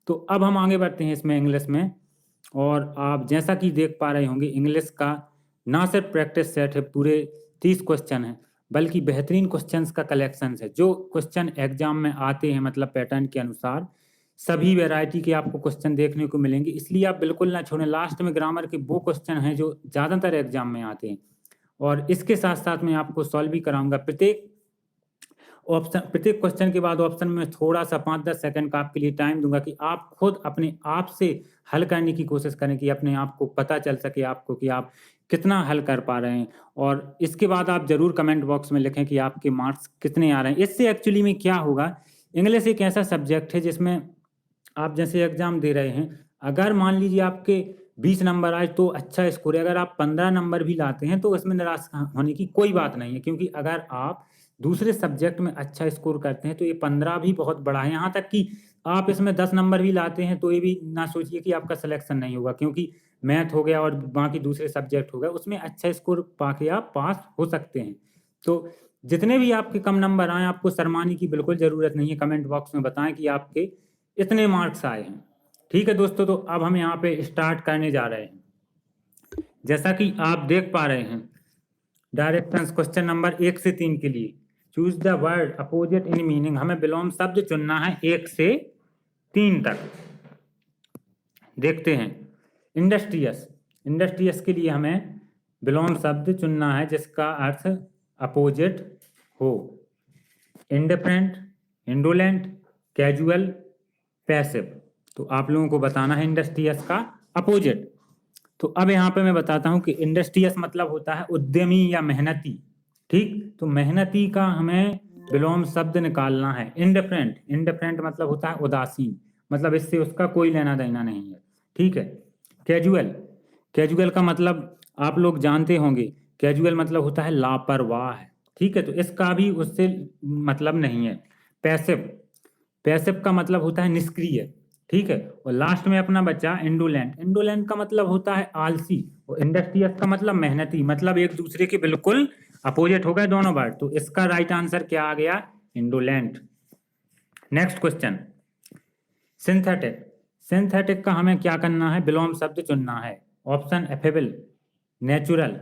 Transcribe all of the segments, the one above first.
तो अब हम आगे बढ़ते हैं इसमें इंग्लिश में। और आप जैसा कि देख पा रहे होंगे, इंग्लिश का ना सिर्फ प्रैक्टिस सेट है, पूरे 30 क्वेश्चन हैं, बल्कि बेहतरीन क्वेश्चंस का कलेक्शन है। जो क्वेश्चन एग्जाम में आते हैं मतलब पैटर्न के अनुसार, सभी वैरायटी के आपको क्वेश्चन देखने को मिलेंगे, इसलिए आप बिल्कुल ना छोड़ें। लास्ट में ग्रामर के वो क्वेश्चन हैं जो ज़्यादातर एग्जाम में आते हैं, और इसके साथ साथ मैं आपको सॉल्व भी कराऊंगा। प्रत्येक क्वेश्चन के बाद ऑप्शन में थोड़ा सा 5-10 सेकंड का आपके लिए टाइम दूंगा कि आप खुद अपने आप से हल करने की कोशिश करें, कि अपने आप को पता चल सके आपको कि आप कितना हल कर पा रहे हैं। और इसके बाद आप जरूर कमेंट बॉक्स में लिखें कि आपके मार्क्स कितने आ रहे हैं। इससे एक्चुअली में क्या होगा, इंग्लिश एक ऐसा सब्जेक्ट है जिसमें आप जैसे एग्जाम दे रहे हैं, अगर मान लीजिए आपके 20 नंबर आए तो अच्छा स्कोर है, अगर आप 15 नंबर भी लाते हैं तो इसमें निराश होने की कोई बात नहीं है, क्योंकि अगर आप दूसरे सब्जेक्ट में अच्छा स्कोर करते हैं तो ये 15 भी बहुत बड़ा है। यहाँ तक कि आप इसमें 10 नंबर भी लाते हैं तो ये भी ना सोचिए कि आपका सिलेक्शन नहीं होगा, क्योंकि मैथ हो गया और बाकी दूसरे सब्जेक्ट हो गए, उसमें अच्छा स्कोर पाके आप पास हो सकते हैं। तो जितने भी आपके कम नंबर आए, आपको शर्माने की बिल्कुल ज़रूरत नहीं है। कमेंट बॉक्स में बताएं कि आपके इतने मार्क्स आए हैं। ठीक है दोस्तों, तो अब हम यहाँ पे स्टार्ट करने जा रहे हैं। जैसा कि आप देख पा रहे हैं, डायरेक्शंस क्वेश्चन नंबर 1 से 3 के लिए, choose the word opposite in meaning. हमें विलोम शब्द चुनना है 1 से 3 तक। देखते हैं। इंडस्ट्रियस, इंडस्ट्रियस के लिए हमें विलोम शब्द चुनना है जिसका अर्थ अपोजिट हो। Indifferent, indolent, casual, passive. तो आप लोगों को बताना है इंडस्ट्रियस का अपोजिट। तो अब यहाँ पे मैं बताता हूँ कि इंडस्ट्रियस मतलब होता है उद्यमी या मेहनती। ठीक, तो मेहनती का हमें विलोम शब्द निकालना है। इंडिफरेंट, इंडिफरेंट मतलब होता है उदासीन, मतलब इससे उसका कोई लेना देना नहीं है। ठीक है। कैजुअल, कैजुअल का मतलब आप लोग जानते होंगे, कैजुअल मतलब होता है लापरवाह। ठीक है, तो इसका भी उससे मतलब नहीं है। पैसिव, पैसिव का मतलब होता है निष्क्रिय। ठीक है, और लास्ट में अपना बच्चा इंडोलेंट, इंडोलेंट का मतलब होता है आलसी, और इंडस्ट्रियस का मतलब मेहनती। मतलब एक दूसरे के बिल्कुल अपोजिट हो गए दोनों वर्ड, तो इसका राइट आंसर क्या आ गया, indolent. Next question, synthetic. Synthetic का हमें क्या करना है, विलोम शब्द चुनना है। Option affable, natural,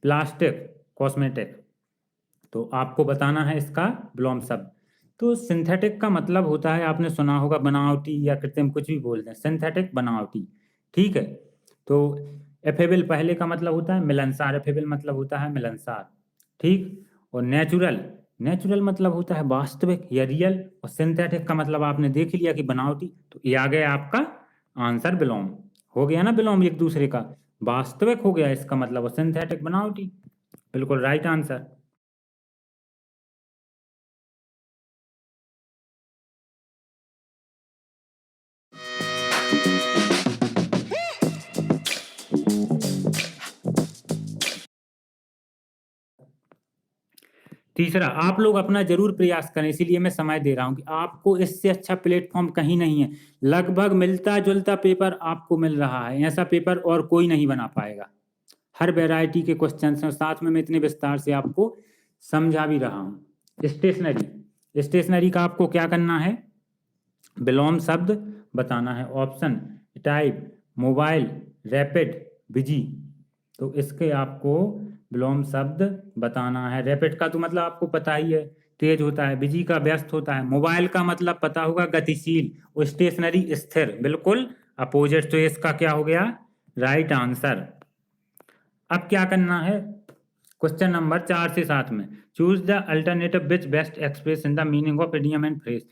plastic, cosmetic. तो आपको बताना है इसका विलोम शब्द। तो सिंथेटिक का मतलब होता है, आपने सुना होगा, बनावटी या कृत्रिम, कुछ भी बोलते हैं, सिंथेटिक बनावटी। ठीक है, तो एफेबल पहले का मतलब होता है मिलनसार, एफेबल मतलब होता है मिलनसार। ठीक, और नेचुरल, नेचुरल मतलब होता है वास्तविक या रियल, और सिंथेटिक का मतलब आपने देख लिया कि बनावटी। तो ये आ गया आपका आंसर, विलोम हो गया ना, विलोम एक दूसरे का, वास्तविक हो गया इसका मतलब, और सिंथेटिक बनावटी। बिल्कुल राइट आंसर। तीसरा, आप लोग अपना जरूर प्रयास करें, इसीलिए मैं समय दे रहा हूं कि आपको इससे अच्छा प्लेटफॉर्म कहीं नहीं है। लगभग मिलता जुलता पेपर आपको मिल रहा है, ऐसा पेपर और कोई नहीं बना पाएगा। हर वैरायटी के क्वेश्चन हैं, साथ में मैं इतने विस्तार से आपको समझा भी रहा हूं। स्टेशनरी, स्टेशनरी का आपको क्या करना है, विलोम शब्द बताना है। Option type, mobile, rapid, busy. तो इसके आपको विलोम शब्द बताना है। रैपिड का तो मतलब आपको पता ही है, तेज होता है। बिजी का व्यस्त होता है। मोबाइल का मतलब पता होगा, गतिशील। और स्टेशनरी स्थिर, बिल्कुल अपोजिट। तो इसका क्या हो गया, राइट आंसर। अब क्या करना है, क्वेश्चन नंबर 4 से 7 में, choose the alternative which best express in the meaning of idiom and phrase.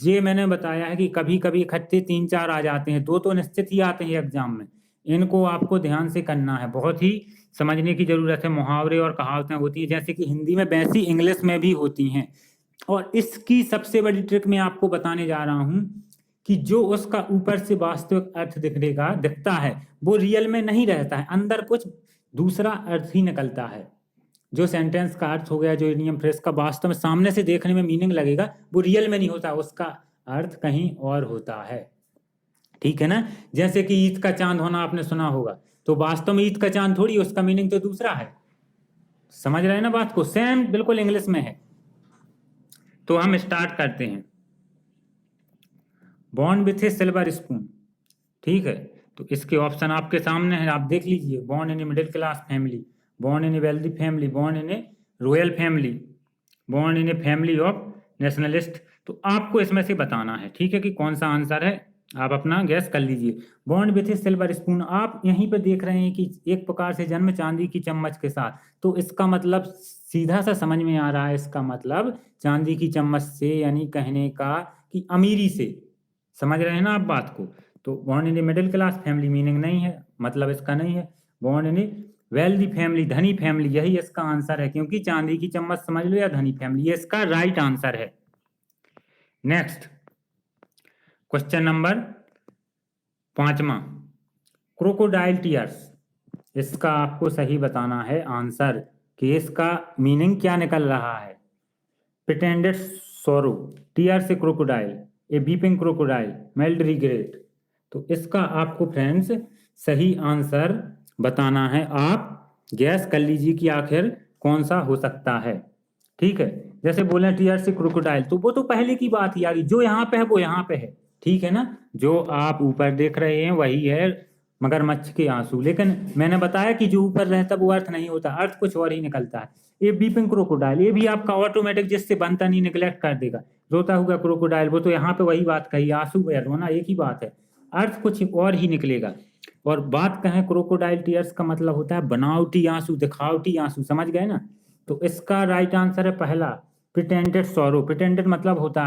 ये मैंने बताया है कि कभी कभी इकट्ठे 3-4 आ जाते हैं, दो तो निश्चित ही आते हैं एग्जाम में। इनको आपको ध्यान से करना है, बहुत ही समझने की जरूरत है। मुहावरे और कहावतें होती हैं, जैसे कि हिंदी में वैसी इंग्लिश में भी होती हैं। और इसकी सबसे बड़ी ट्रिक मैं आपको बताने जा रहा हूं, कि जो उसका ऊपर से वास्तविक अर्थ दिखता है, वो रियल में नहीं रहता है, अंदर कुछ दूसरा अर्थ ही निकलता है। जो सेंटेंस का अर्थ हो गया, जो इडियम फ्रेज का वास्तव में सामने से देखने में मीनिंग लगेगा, वो रियल में नहीं होता, उसका अर्थ कहीं और होता है। ठीक है ना, जैसे कि ईद का चांद होना आपने सुना होगा, तो वास्तव में ईद का चांद थोड़ी, उसका मीनिंग तो दूसरा है। समझ रहे हैं ना बात को, सेम बिल्कुल इंग्लिश में है। तो हम स्टार्ट करते हैं। Born with A silver spoon, ठीक है। तो इसके ऑप्शन आपके सामने हैं, आप देख लीजिए। Born in a middle class family, born in A wealthy family, born in A royal family, born in a family of nationalist. तो आपको इसमें से बताना है, ठीक है, कि कौन सा आंसर है। आप अपना गैस कर लीजिए। Born with A silver spoon, आप यहीं पे देख रहे हैं कि एक प्रकार से जन्म चांदी की चम्मच के साथ, तो इसका मतलब सीधा सा समझ में आ रहा है, इसका मतलब चांदी की चम्मच से, यानी कहने का कि अमीरी से, समझ रहे हैं ना आप बात को। तो born in a middle class family meaning नहीं है, मतलब इसका नहीं है। Born in A wealthy family, धनी फैमिली, यही इसका आंसर है, क्योंकि चांदी की चम्मच समझ लो या धनी फैमिली, ये इसका राइट आंसर है। नेक्स्ट क्वेश्चन नंबर 5वां, क्रोकोडाइल टीयर्स, इसका आपको सही बताना है आंसर कि इसका मीनिंग क्या निकल रहा है। प्रिटेंडेड सोरो, टीयर्स ए क्रोकोडाइल, ए वीपिंग क्रोकोडाइल, मेल्ड रिग्रेट। तो इसका आपको फ्रेंड्स सही आंसर बताना है। आप गैस कर लीजिए कि आखिर कौन सा हो सकता है, ठीक है। जैसे बोले टीयर्स ए क्रोकोडाइल, तो वो तो पहले की बात ही आ गई, जो यहाँ पे है वो यहाँ पे है, ठीक है ना। जो आप ऊपर देख रहे हैं वही है मगरमच्छ के आंसू, लेकिन मैंने बताया कि जो ऊपर रहता वो अर्थ नहीं होता, अर्थ कुछ और ही निकलता है। ये वीपिंग क्रोकोडाइल, ये भी आपका ऑटोमेटिक जिससे बनता नहीं निगलेक्ट कर देगा, रोता हुआ क्रोकोडाइल, वो तो यहाँ पे वही बात कही, आंसू या रोना एक ही बात है, अर्थ कुछ और ही निकलेगा। और बात कहें क्रोकोडाइल टीयर्स का मतलब होता है बनावटी आंसू, दिखावटी आंसू, समझ गए ना। तो इसका राइट आंसर है पहला, प्रिटेंडेड सॉरो। प्रिटेंडेड मतलब होता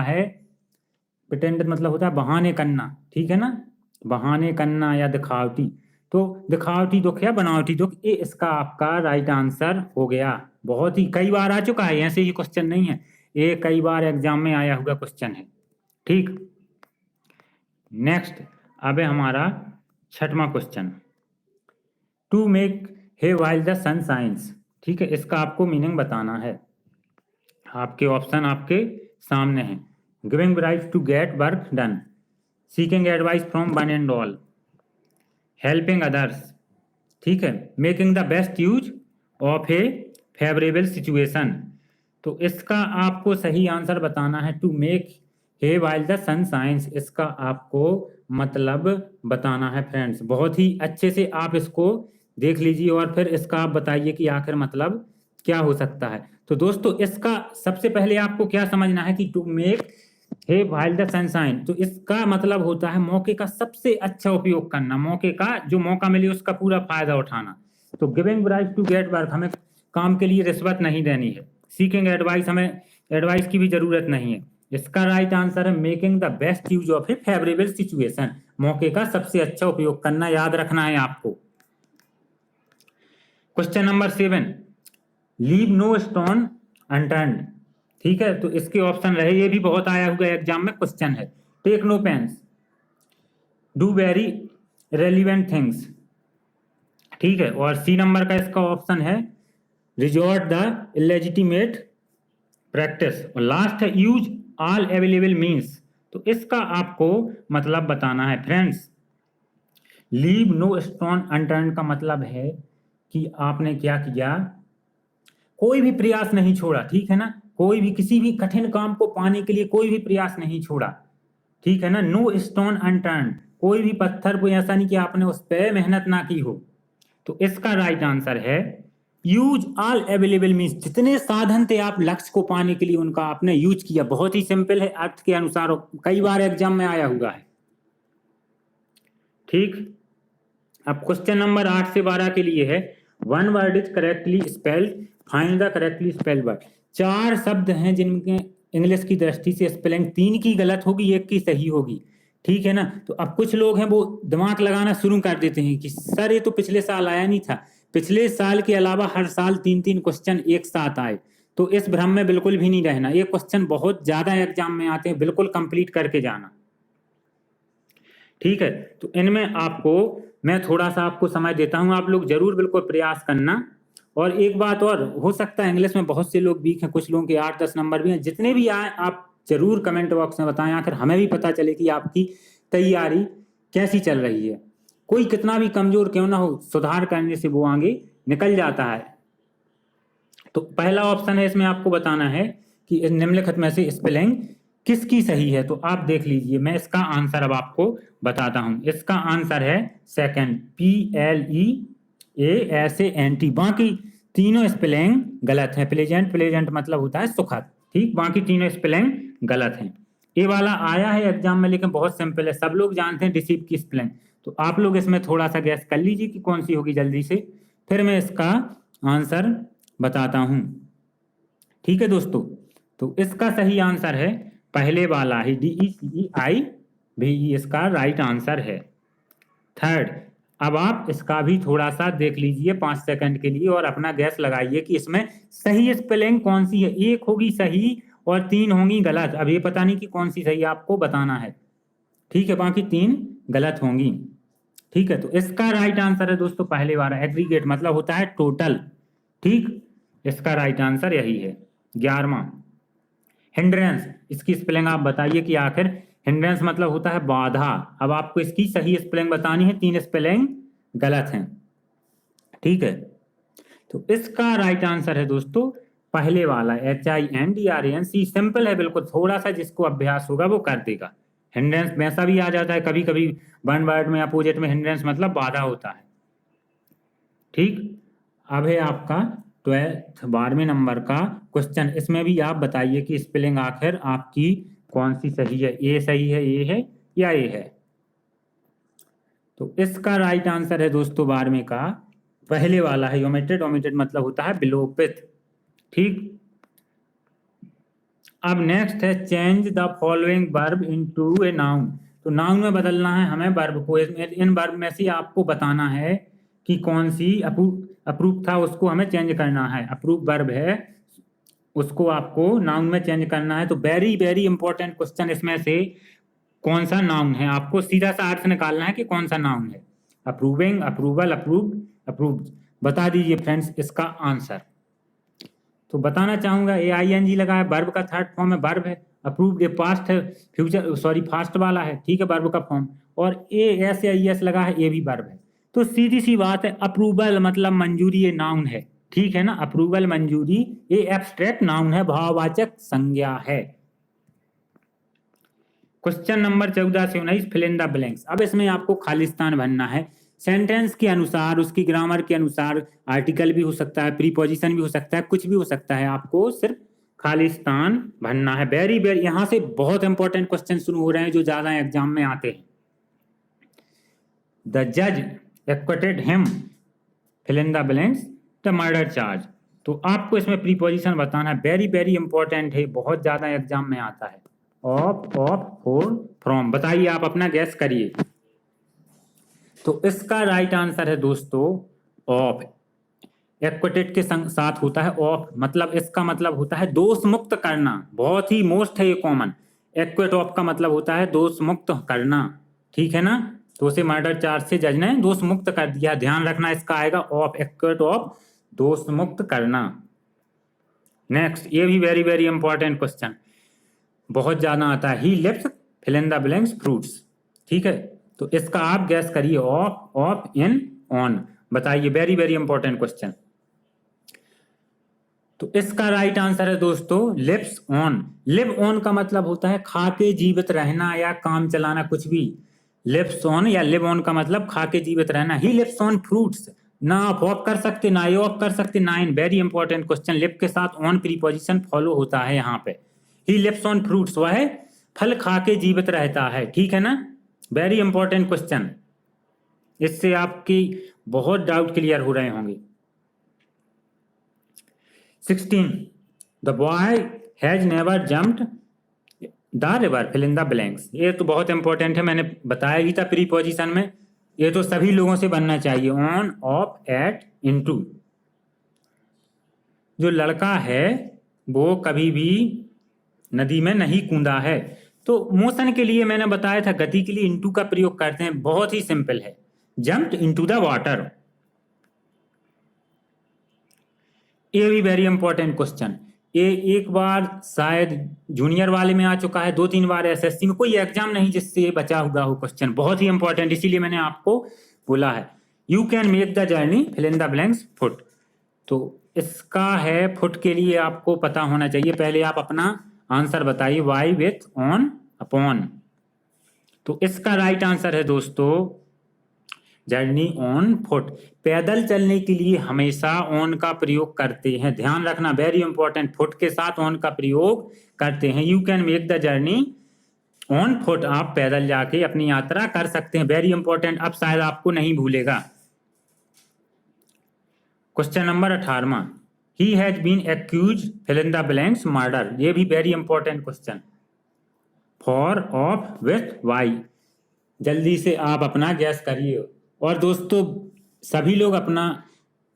है बहाने करना, ठीक है ना, बहाने करना या दिखावटी। तो दिखावटी दुख या बनावटी दुख, ये इसका आपका राइट आंसर हो गया। बहुत ही कई बार आ चुका है, ऐसे ही क्वेश्चन नहीं है, ये कई बार एग्जाम में आया हुआ क्वेश्चन है, ठीक। नेक्स्ट अब है हमारा 6वां question, to make hay while the sun shines, ठीक है। इसका आपको मीनिंग बताना है। आपके ऑप्शन आपके सामने हैं। Giving right to get work done, seeking advice from one and all, helping others, ठीक है, making the best use of a favourable situation. तो इसका आपको सही आंसर बताना है, to make hay while the sun shines, इसका आपको मतलब बताना है फ्रेंड्स। बहुत ही अच्छे से आप इसको देख लीजिए और फिर इसका आप बताइए कि आखिर मतलब क्या हो सकता है। तो दोस्तों इसका सबसे पहले आपको क्या समझना है कि to make hay while the sunshine, तो इसका मतलब होता है मौके का सबसे अच्छा उपयोग करना, मौके का जो मौका मिले उसका पूरा फायदा उठाना। तो giving right to get work, हमें काम के लिए रिश्वत नहीं देनी है। सीकिंग एडवाइस, हमें एडवाइस की भी जरूरत नहीं है। इसका राइट आंसर है making the best use of a favourable situation, मौके का सबसे अच्छा उपयोग करना, याद रखना है आपको। Question number 7, leave no stone unturned, ठीक है। तो इसके ऑप्शन रहे, ये भी बहुत आया हुआ एग्जाम में क्वेश्चन है। Take no pains, do very relevant things, ठीक है। और सी नंबर का इसका ऑप्शन है रिजॉर्ट द इलेजिटिमेट प्रैक्टिस, और लास्ट है यूज ऑल अवेलेबल मीन्स। तो इसका आपको मतलब बताना है friends. Leave no stone unturned का मतलब है कि आपने क्या किया, कोई भी प्रयास नहीं छोड़ा, ठीक है ना, कोई भी किसी भी कठिन काम को पाने के लिए कोई भी प्रयास नहीं छोड़ा, ठीक है ना। नो स्टोन अनटर्न्ड, कोई भी पत्थर को ऐसा नहीं कि आपने उस पर मेहनत ना की हो। तो इसका राइट आंसर है यूज ऑल अवेलेबल मीन्स, जितने साधन थे आप लक्ष्य को पाने के लिए उनका आपने यूज किया। बहुत ही सिंपल है, अर्थ के अनुसार कई बार एग्जाम में आया हुआ है, ठीक। अब क्वेश्चन नंबर 8 से 12 के लिए है, one word is correctly spelled, find the correctly spelled word. 4 शब्द हैं जिनके इंग्लिश की दृष्टि से स्पेलिंग 3 की गलत होगी, 1 की सही होगी, ठीक है ना। तो अब कुछ लोग हैं वो दिमाग लगाना शुरू कर देते हैं कि सर ये तो पिछले साल आया नहीं था, पिछले साल के अलावा हर साल 3-3 क्वेश्चन एक साथ आए। तो इस भ्रम में बिल्कुल भी नहीं रहना, ये क्वेश्चन बहुत ज्यादा एग्जाम में आते हैं, बिल्कुल कंप्लीट करके जाना, ठीक है। तो इनमें आपको मैं थोड़ा सा आपको समय देता हूं, आप लोग जरूर बिल्कुल प्रयास करना। और एक बात और, हो सकता है इंग्लिश में बहुत से लोग वीक हैं, कुछ लोगों के 8-10 नंबर भी हैं, जितने भी आए आप जरूर कमेंट बॉक्स में बताएं, आखिर हमें भी पता चले कि आपकी तैयारी कैसी चल रही है। कोई कितना भी कमजोर क्यों ना हो, सुधार करने से वो आगे निकल जाता है। तो पहला ऑप्शन है, इसमें आपको बताना है कि निम्नलिखित में से स्पेलिंग किसकी सही है, तो आप देख लीजिए, मैं इसका आंसर अब आपको बताता हूं। इसका आंसर है सेकंड, PLEASANT। बाकी तीनों स्पेलिंग गलत है। प्लेजेंट, प्लेजेंट मतलब होता है सुखद, ठीक, बाकी तीनों स्पेलिंग गलत हैं। ये वाला आया है एग्जाम में, लेकिन बहुत सिंपल है, सब लोग जानते हैं डिसीव की स्पेलिंग। तो आप लोग इसमें थोड़ा सा गैस कर लीजिए कि कौन सी होगी जल्दी से, फिर मैं इसका आंसर बताता हूं। ठीक है दोस्तों, तो इसका सही आंसर है पहले वाला ही, DECEIVE, इसका राइट आंसर है। थर्ड, अब आप इसका भी थोड़ा सा देख लीजिए 5 सेकंड के लिए और अपना गैस लगाइए कि इसमें सही स्पेलिंग कौन सी है। एक होगी सही और 3 होंगी गलत। अब ये पता नहीं कि कौन सी सही आपको बताना है, ठीक है, बाकी 3 गलत होंगी। ठीक है, तो इसका राइट आंसर है दोस्तों पहले वाला, एग्रीगेट मतलब होता है टोटल, ठीक, इसका राइट आंसर यही है। 11वां, हिंड्रेंस, इसकी स्पेलिंग आप बताइए कि आखिर हिंड्रेंस मतलब होता है बाधा। अब आपको इसकी सही स्पेलिंग बतानी है, 3 स्पेलिंग गलत हैं, ठीक है। तो इसका राइट आंसर है दोस्तों पहले वाला, HINDRANC। सिंपल है बिल्कुल, थोड़ा सा जिसको अभ्यास होगा वो कर देगा। हिंड्रेंस वैसा भी आ जाता है कभी कभी, वन वर्ड में अपोजिट में हिंड्रेंस मतलब बाधा होता है, ठीक। अब है आपका 12वें नंबर का क्वेश्चन। इसमें भी आप बताइए कि स्पेलिंग आखिर आपकी कौन सी सही है, ए सही है, ए है या ए है। तो इसका राइट आंसर है दोस्तों 12वें का पहले वाला है, ओमिटेड। ओमिटेड मतलब होता है विलोपित, ठीक। अब नेक्स्ट है change the following verb into a noun. तो नाउन में बदलना है हमें वर्ब को। इन वर्ब में से आपको बताना है कि कौन सी अप्रूव था, उसको हमें चेंज करना है। अप्रूव वर्ब है, उसको आपको नाउन में चेंज करना है। तो वेरी वेरी इंपॉर्टेंट क्वेश्चन, इसमें से कौन सा नाउन है, आपको सीधा सा अर्थ निकालना है कि कौन सा नाउन है। Approving, approval, approved, approved. बता दीजिए फ्रेंड्स इसका आंसर। तो बताना चाहूंगा AING लगा है, वर्ब का थर्ड फॉर्म है, वर्ब है। अप्रूव्ड ये पास्ट है, फ्यूचर सॉरी फास्ट वाला है, ठीक है, वर्ब का फॉर्म। और ASAIS लगा है, ये भी वर्ब है। तो सीधी सी बात है, अप्रूवल मतलब मंजूरी, ये नाउन है, ठीक है ना। अप्रूवल मंजूरी, ये एब्स्ट्रैक्ट नाउन है, भाववाचक संज्ञा है। क्वेश्चन नंबर 14 से 19, फिल इन द ब्लैंक्स। अब इसमें आपको खालिस्तान भरना है। सेंटेंस के अनुसार, उसकी ग्रामर के अनुसार, आर्टिकल भी हो सकता है, प्रीपोजिशन भी हो सकता है, कुछ भी हो सकता है, आपको सिर्फ खालिस्तान भरना है। वेरी वेरी, यहां से बहुत इंपॉर्टेंट क्वेश्चन शुरू हो रहे हैं जो ज्यादा एग्जाम में आते हैं। द जज acquitted him, fill in the blanks, the murder charge. तो आपको इसमें प्रीपोजिशन बताना है, वेरी वेरी इंपॉर्टेंट है, बहुत ज्यादा एग्जाम में आता है। Of, for, from. बताइए, आप अपना गैस करिए। तो इसका राइट आंसर है दोस्तों ऑफ। एक्विटेड के साथ होता है ऑफ, मतलब इसका मतलब होता है दोष मुक्त करना। बहुत ही मोस्ट है ये कॉमन। एक्विट ऑफ का मतलब होता है दोष मुक्त करना, ठीक है ना। तो उसे मर्डर चार्ज से जज ने दोष मुक्त कर दिया। ध्यान रखना, इसका आएगा ऑफ, एक्विट ऑफ, दोष मुक्त करना। नेक्स्ट, ये भी वेरी वेरी इंपॉर्टेंट क्वेश्चन, बहुत ज्यादा आता है। He left, fill in the blanks, fruits, ठीक है। तो इसका आप गैस करिए, ऑफ, ऑफ, इन, ऑन। बताइए, वेरी वेरी इंपॉर्टेंट क्वेश्चन। तो इसका राइट आंसर है दोस्तों लिव्स ऑन। लिव ऑन का मतलब होता है खा के जीवित रहना या काम चलाना, कुछ भी। लिव्स ऑन या लिव ऑन का मतलब खा के जीवित रहना। ही लिव्स ऑन फ्रूट्स, ना आप ऑफ कर सकते ना ये ऑफ कर सकते, ना इन। वेरी इंपॉर्टेंट क्वेश्चन, लिव के साथ ऑन प्रीपोजिशन फॉलो होता है यहाँ पे। ही लिव्स ऑन फ्रूट्स, वह फल खा के जीवित रहता है, ठीक है ना। वेरी इंपॉर्टेंट क्वेश्चन, इससे आपकी बहुत डाउट क्लियर हो रहे होंगे। 16, the boy has never jumped the river, fill in the blanks. ये तो बहुत इंपॉर्टेंट है, मैंने बताया ही था प्रीपोजिशन में। ये तो सभी लोगों से बनना चाहिए, ऑन, ऑफ, एट, इनटू। जो लड़का है वो कभी भी नदी में नहीं कूदा है। तो मोशन के लिए मैंने बताया था, गति के लिए इनटू का प्रयोग करते हैं, बहुत ही सिंपल है, जंप्ड इनटू द वाटर। ये भी वेरी इंपॉर्टेंट क्वेश्चन, ये एक बार शायद जूनियर वाले में आ चुका है, 2-3 बार SSC में। कोई एग्जाम नहीं जिससे बचा हुआ हो क्वेश्चन, बहुत ही इंपॉर्टेंट, इसीलिए मैंने आपको बोला है। You can make the journey, fill in the blanks, foot. तो इसका है फुट के लिए आपको पता होना चाहिए। पहले आप अपना आंसर बताइए, वाई विथ ऑन अपॉन। तो इसका राइट आंसर है दोस्तों जर्नी ऑन फुट। पैदल चलने के लिए हमेशा ऑन का प्रयोग करते हैं, ध्यान रखना, वेरी इंपॉर्टेंट, फुट के साथ ऑन का प्रयोग करते हैं। You can make the journey on foot, आप पैदल जाके अपनी यात्रा कर सकते हैं, वेरी इंपॉर्टेंट, अब शायद आपको नहीं भूलेगा। क्वेश्चन नंबर 18वां, he has been accused fill in the blanks murder, ये भी very important question. For, of, with, by, जल्दी से आप अपना गैस करिए। और दोस्तों सभी लोग अपना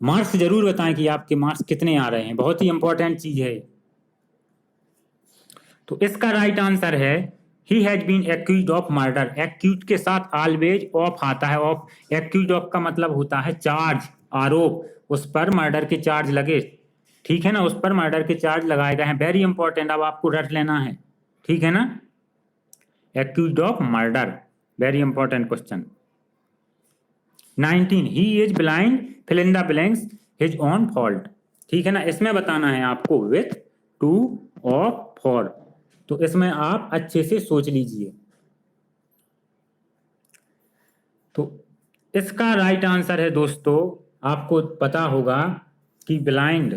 मार्क्स जरूर बताएं कि आपके मार्क्स कितने आ रहे हैं, बहुत ही इंपॉर्टेंट चीज है। तो इसका राइट आंसर है he has been accused of murder. Accuse के साथ ऑलवेज ऑफ आता है, ऑफ, एक्यूज्ड ऑफ का मतलब होता है चार्ज, आरोप, उस पर मर्डर के चार्ज लगे, ठीक है ना, उस पर मर्डर के चार्ज लगाए गए हैं, वेरी इंपॉर्टेंट, अब आपको रट लेना है, ठीक है ना, accused of murder, very important question. 19, he is blind fill in the blanks his own fault, ठीक है ना, इसमें बताना है आपको विथ, टू, ऑफ, फॉर, तो इसमें आप अच्छे से सोच लीजिए। तो इसका राइट आंसर है दोस्तों, आपको पता होगा कि ब्लाइंड,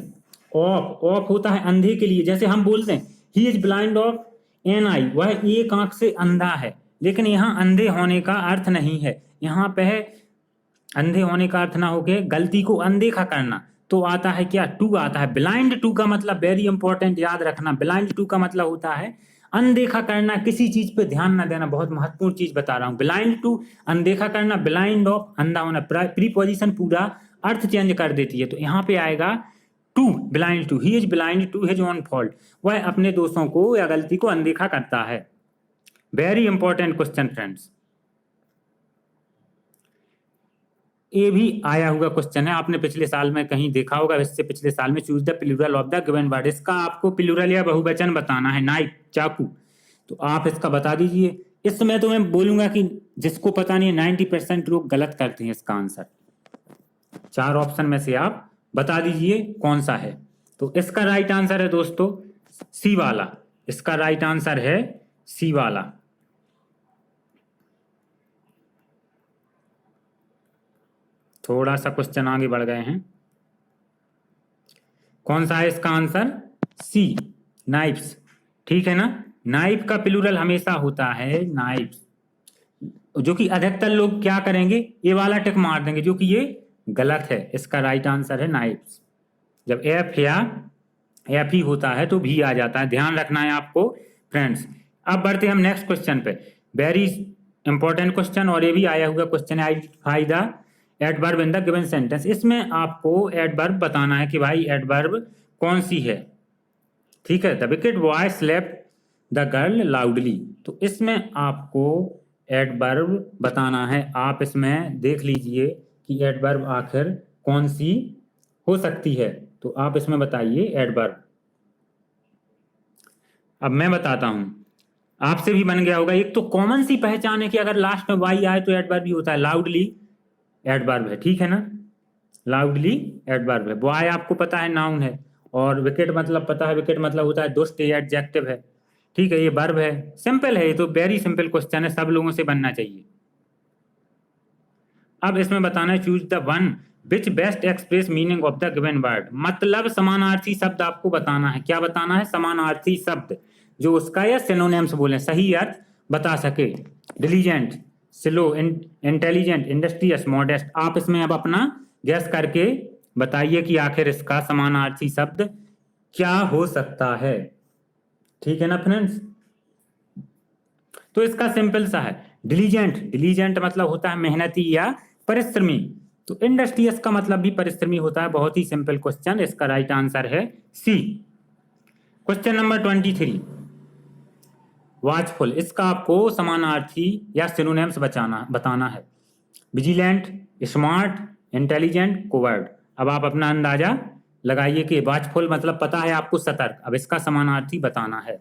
ऑफ, ऑफ होता है अंधे के लिए, जैसे हम बोलते हैं he is blind of an eye, वह एक आंख से अंधा है, लेकिन यहाँ अंधे होने का अर्थ नहीं है, यहाँ पे है अंधे होने का अर्थ ना होके गलती को अनदेखा करना, तो आता है क्या, टू आता है। ब्लाइंड टू का मतलब वेरी इंपॉर्टेंट, याद रखना, ब्लाइंड टू का मतलब होता है अनदेखा करना, किसी चीज पे ध्यान ना देना, बहुत महत्वपूर्ण चीज बता रहा हूं, ब्लाइंड टू अनदेखा करना, ब्लाइंड ऑफ अंधा होना, प्रीपोजिशन पूरा अर्थ चेंज कर देती है, तो यहाँ पे आएगा to, blind to, he is blind to his own fault, वह अपने दोषों को या गलती को अनदेखा करता है, वेरी इंपॉर्टेंट क्वेश्चन फ्रेंड्स। ये भी आया हुआ क्वेश्चन है, आपने पिछले साल में कहीं देखा होगा, इससे पिछले साल में, choose the plural of the given word, इसका आपको प्लूरल या बहुवचन बताना है, नाइफ, चाकू, तो आप इसका बता दीजिए। इसमें तो मैं बोलूंगा कि जिसको पता नहीं है 90% लोग गलत करते हैं इसका आंसर, 4 ऑप्शन में से आप बता दीजिए कौन सा है। तो इसका राइट आंसर है दोस्तों सी वाला, इसका राइट आंसर है सी वाला। थोड़ा सा क्वेश्चन आगे बढ़ गए हैं, कौन सा है इसका आंसर, सी, नाइफ्स, ठीक है ना, नाइफ का प्लूरल हमेशा होता है नाइफ्स, जो कि अधिकतर लोग क्या करेंगे, ये वाला टिक मार देंगे, जो कि ये गलत है, इसका राइट आंसर है नाइफ्स, जब एफ या एफ ही होता है तो भी आ जाता है, ध्यान रखना है आपको फ्रेंड्स। अब बढ़ते हम नेक्स्ट क्वेश्चन पे, वेरी इंपॉर्टेंट क्वेश्चन, और ये भी आया हुआ क्वेश्चन है, identify the adverb in the given sentence, इसमें आपको एडवर्ब बताना है कि भाई एडवर्ब कौन सी है, ठीक है, the wicket boy slept the girl loudly, तो इसमें आपको एडवर्ब बताना है, आप इसमें देख लीजिए कि एडवर्ब आखिर कौन सी हो सकती है, तो आप इसमें बताइए एडवर्ब। अब मैं बताता हूं, आपसे भी बन गया होगा, एक तो कॉमन सी पहचान है कि अगर लास्ट में वाई आए तो एडवर्ब भी होता है, लाउडली एडवर्ब है, ठीक है ना, लाउडली एडवर्ब है, बॉय आपको पता है नाउन है, और विकेट मतलब पता है, विकेट मतलब होता है दुष्ट, ये एडजेक्टिव है, ठीक है, ये वर्ब है, सिंपल है, ये तो वेरी सिंपल क्वेश्चन है, सब लोगों से बनना चाहिए। अब इसमें बताना है choose the one which best express meaning of the given word, मतलब समानार्थी शब्द आपको बताना है, क्या बताना है, समानार्थी शब्द, जो उसका या सिनोनिम्स बोले, सही अर्थ बता सके, diligent, slow, intelligent, industrious, modest, आप इसमें अब अपना गैस करके बताइए कि आखिर इसका समानार्थी शब्द क्या हो सकता है, ठीक है ना फ्रेंड्स। तो इसका सिंपल सा है डिलीजेंट, डिलीजेंट मतलब होता है मेहनती या परिश्रमी, तो इंडस्ट्रियस का मतलब भी परिश्रमी होता है, बहुत ही सिंपल क्वेश्चन, इसका राइट आंसर है सी। क्वेश्चन नंबर 23, वॉचफुल, इसका आपको समानार्थी या सिनोनिम्स बताना है, विजिलेंट, स्मार्ट, इंटेलिजेंट, कोवर्ड, अब आप अपना अंदाजा लगाइए कि वॉचफुल मतलब पता है आपको सतर्क, अब इसका समानार्थी बताना है,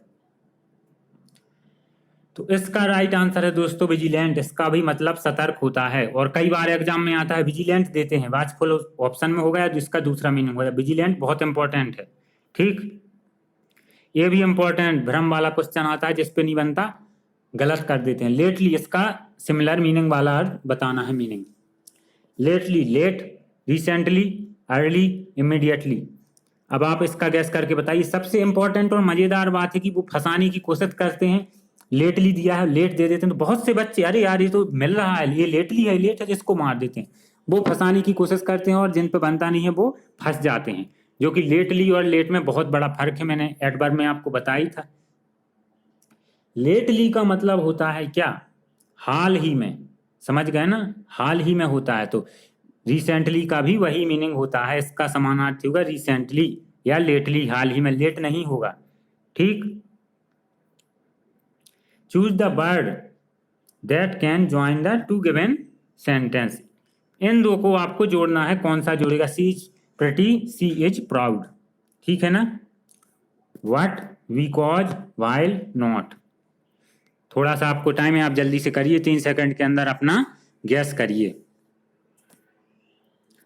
तो इसका राइट आंसर है दोस्तों विजिलेंट, इसका भी मतलब सतर्क होता है, और कई बार एग्जाम में आता है विजिलेंट देते हैं, वॉचफुल ऑप्शन में हो गया जिसका दूसरा मीनिंग हो गया, विजिलेंट बहुत इंपॉर्टेंट है, ठीक। ये भी इंपॉर्टेंट भ्रम वाला क्वेश्चन आता है जिस पे नहीं बनता, गलत कर देते हैं। लेटली, इसका सिमिलर मीनिंग वाला अर्थ बताना है meaning. Lately, late, recently, early, immediately. अब आप इसका गैस करके बताइए। सबसे इंपॉर्टेंट और मजेदार बात है कि वो फंसाने की कोशिश करते हैं। लेटली दिया है, लेट दे देते हैं, तो बहुत से बच्चे अरे यार ये तो मिल रहा है, ये लेटली है, लेट है, जिसको मार देते हैं। वो फंसाने की कोशिश करते हैं और जिन पे बनता नहीं है वो फंस जाते हैं। जो कि लेटली और लेट में बहुत बड़ा फर्क है, मैंने एडवर्ब में आपको बताया था। लेटली का मतलब होता है क्या? हाल ही में, समझ गए ना, हाल ही में होता है। तो रिसेंटली का भी वही मीनिंग होता है, इसका समानार्थी होगा रिसेंटली या लेटली, हाल ही में, लेट नहीं होगा। ठीक। Choose the word that can join the two given sentence. इन दो को आपको जोड़ना है, कौन सा जोड़ेगा? She is pretty, she is proud. ठीक है ना? What, because, while, not. थोड़ा सा आपको टाइम है, आप जल्दी से करिए, 3 सेकंड के अंदर अपना गैस करिए।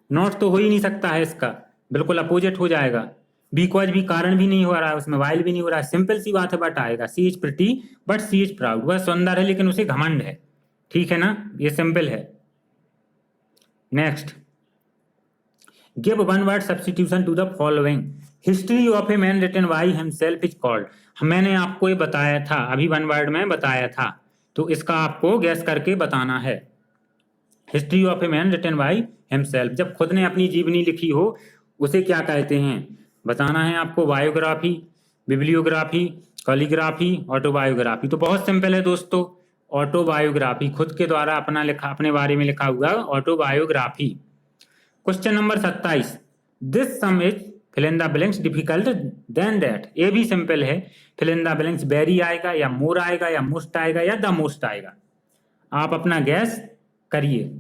नॉट तो हो ही नहीं सकता है, इसका बिल्कुल अपोजिट हो जाएगा। बिकॉज भी कारण भी नहीं हो रहा है उसमें, वाइल भी नहीं हो रहा है, सिंपल सी बात है, बट आएगा। She is pretty but she is proud. वह सुंदर है लेकिन उसे घमंड है। ठीक है ना? ये सिंपल है। Next, give one word substitution to the following. History of a man written by himself is called. मैंने आपको ये बताया था, अभी वन वर्ड में बताया था, तो इसका आपको गैस करके बताना है। History of a man written by himself, जब खुद ने अपनी जीवनी लिखी हो उसे क्या कहते हैं बताना है आपको। Biography, bibliography, calligraphy, autobiography. तो बहुत सिंपल है दोस्तों, ऑटोबायोग्राफी, खुद के द्वारा अपना लिखा, अपने बारे में लिखा हुआ autobiography. Question number 27, this sum is fill in the blanks difficult than that. ये भी सिंपल है, fill in the blanks very आएगा या मोर आएगा या मोस्ट आएगा या द मोस्ट आएगा। आप अपना गैस करिए।